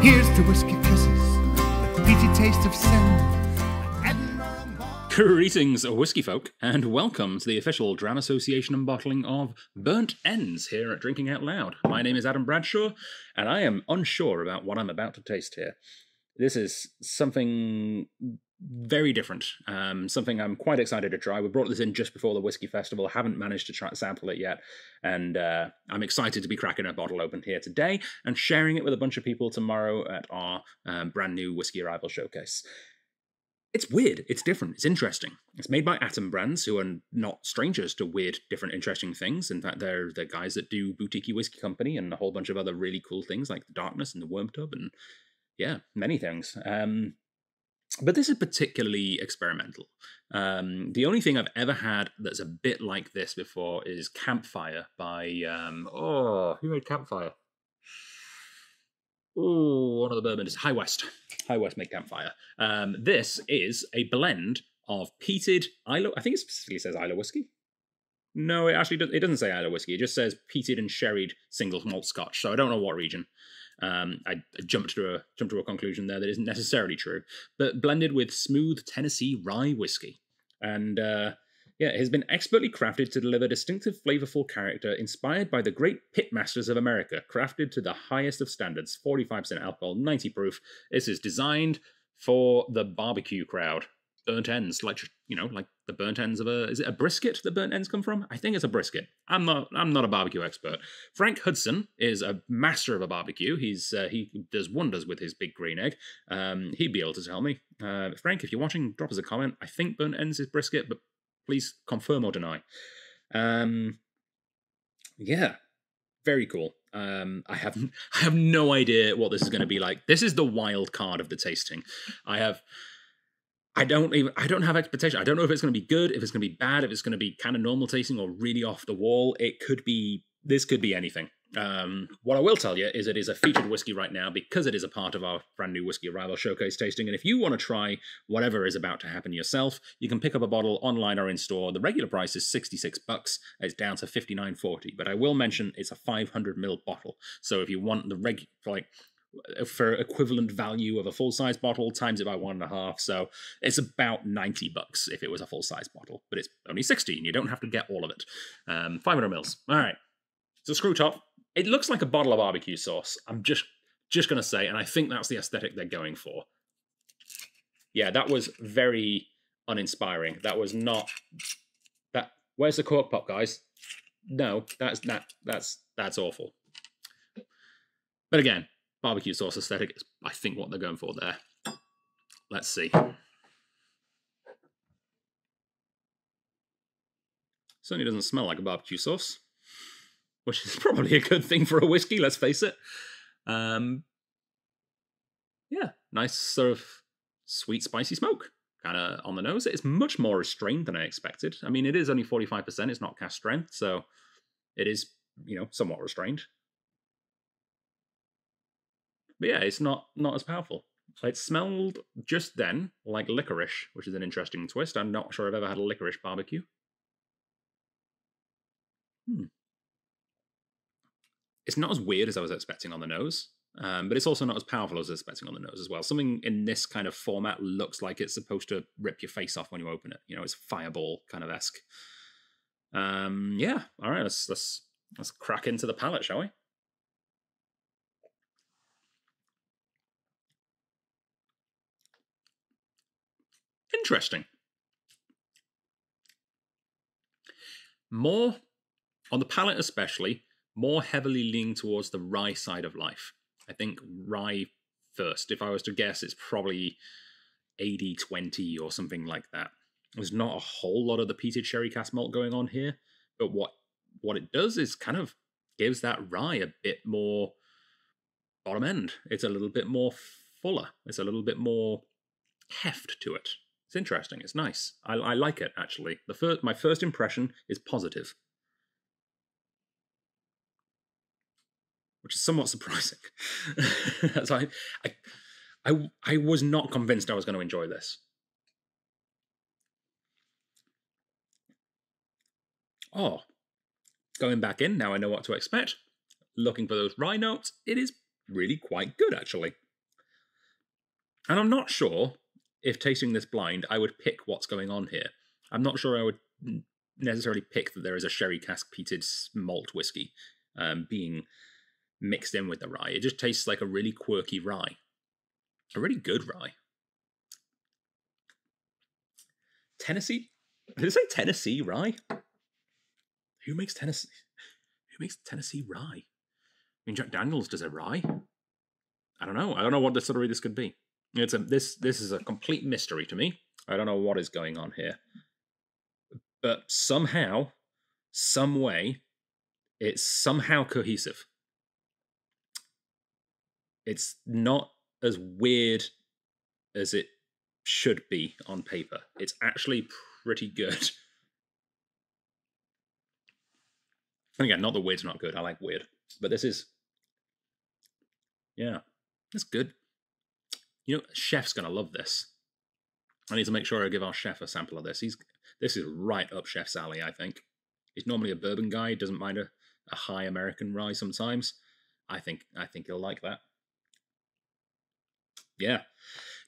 Here's to whiskey kisses, the peaty taste of sin. Greetings, whiskey folk, and welcome to the official Dram Association Unbottling of Burnt Ends here at Drinking Out Loud. My name is Adam Bradshaw, and I am unsure about what I'm about to taste here. This is something very different, something I'm quite excited to try. We brought this in just before the Whiskey Festival, haven't managed to sample it yet, and I'm excited to be cracking a bottle open here today and sharing it with a bunch of people tomorrow at our brand new Whiskey Arrival Showcase. It's weird, it's different, it's interesting. It's made by Atom Brands, who are not strangers to weird, different, interesting things. In fact, they're the guys that do Boutiquey Whiskey Company and a whole bunch of other really cool things like the Darkness and the Worm Tub and, yeah, many things. But this is particularly experimental. The only thing I've ever had that's a bit like this before is Campfire by, who made Campfire? Oh, one of the bourbons. High West. High West made Campfire. This is a blend of peated Islay. I think it specifically says Islay whiskey. No, it actually it doesn't say Islay whiskey. It just says peated and sherried single malt Scotch. So I don't know what region. I jumped to a conclusion there that isn't necessarily true. But blended with smooth Tennessee rye whiskey, and yeah, it has been expertly crafted to deliver distinctive, flavorful character inspired by the great pitmasters of America, crafted to the highest of standards, 45% alcohol, 90 proof. This is designed for the barbecue crowd. Burnt ends, like the burnt ends of is it a brisket that burnt ends come from? I think it's a brisket. I'm not a barbecue expert. Frank Hudson is a master of a barbecue. He does wonders with his big green egg. He'd be able to tell me. Frank, if you're watching, drop us a comment. I think burnt ends is brisket, but please confirm or deny. Yeah, very cool. I have no idea what this is going to be like. This is the wild card of the tasting. I don't have expectation. I don't know if it's going to be good, if it's going to be bad, if it's going to be kind of normal tasting or really off the wall. This could be anything. What I will tell you is it is a featured whiskey right now because it is a part of our brand new Whiskey Arrival Showcase tasting. And if you want to try whatever is about to happen yourself, you can pick up a bottle online or in store. The regular price is $66. It's down to $59.40. But I will mention it's a 500ml bottle. So if you want the for equivalent value of a full-size bottle, times it by 1.5, so it's about $90 if it was a full-size bottle, but it's only 60, and you don't have to get all of it. 500 mils. All right, so screw top. It looks like a bottle of barbecue sauce. I'm just gonna say, and I think that's the aesthetic they're going for. Yeah, that was very uninspiring. That was not that. Where's the cork pop, guys? No, that's awful. But again, barbecue sauce aesthetic is, I think, what they're going for there. Let's see. Certainly doesn't smell like a barbecue sauce, which is probably a good thing for a whiskey, let's face it. Yeah, nice sort of sweet, spicy smoke. Kind of on the nose. It's much more restrained than I expected. I mean, it is only 45%. It's not cask strength, so it is, somewhat restrained. But yeah, it's not as powerful. It smelled just then like licorice, which is an interesting twist. I'm not sure I've ever had a licorice barbecue. It's not as weird as I was expecting on the nose, but it's also not as powerful as I was expecting on the nose as well. Something in this kind of format looks like it's supposed to rip your face off when you open it. It's fireball kind of esque. Yeah, all right, let's crack into the palate, shall we? Interesting. More, on the palate especially, more heavily leaning towards the rye side of life. I think rye first. If I was to guess, it's probably 80-20 or something like that. There's not a whole lot of the peated sherry cask malt going on here, but what it does is kind of gives that rye a bit more bottom end. It's a little bit more fuller. It's a little bit more heft to it. It's interesting. It's nice. I like it, actually. My first impression is positive, which is somewhat surprising. So I was not convinced I was going to enjoy this. Oh, going back in, now I know what to expect. Looking for those rye notes, it is really quite good, actually. And I'm not sure if tasting this blind, I would pick what's going on here. I'm not sure I would necessarily pick that there is a sherry cask peated malt whiskey being mixed in with the rye. It just tastes like a really quirky rye. A really good rye. Tennessee? Did it say Tennessee rye? Who makes Tennessee rye? I mean, Jack Daniels does a rye. I don't know. I don't know what distillery this could be. This is a complete mystery to me. I don't know what is going on here. But somehow, some way, it's somehow cohesive. It's not as weird as it should be on paper. It's actually pretty good. And again, not that weird's not good. I like weird. But this is... Yeah, it's good. You know, chef's going to love this. I need to make sure I give our chef a sample of this. This is right up chef's alley, I think. He's normally a bourbon guy. He doesn't mind a high American rye sometimes. I think he'll like that. Yeah.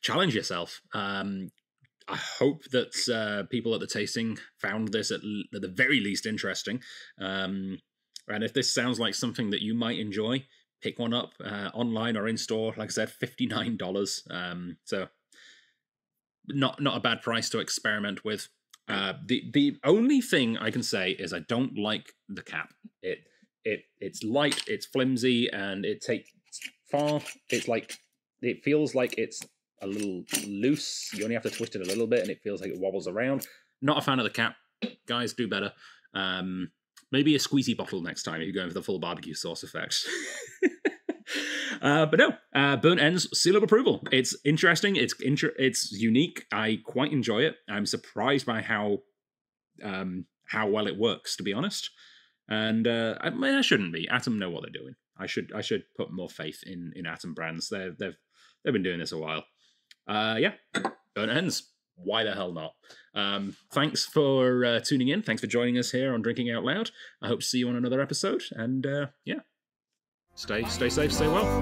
Challenge yourself. I hope that people at the tasting found this at the very least interesting. And if this sounds like something that you might enjoy, pick one up online or in store. Like I said, $59. So not a bad price to experiment with. The only thing I can say is I don't like the cap. It's light, it's flimsy, and it takes far. It feels like it's a little loose. You only have to twist it a little bit, and it feels like it wobbles around. Not a fan of the cap. Guys, do better. Maybe a squeezy bottle next time if you're going for the full barbecue sauce effect. But no, Burnt Ends, seal of approval. It's interesting. It's unique. I quite enjoy it. I'm surprised by how well it works, to be honest. And I shouldn't be. Atom know what they're doing. I should put more faith in Atom brands. They've been doing this a while. Yeah, Burnt Ends. Why the hell not? Thanks for tuning in. Thanks for joining us here on Drinking Out Loud. I hope to see you on another episode. And yeah. Stay safe, stay well.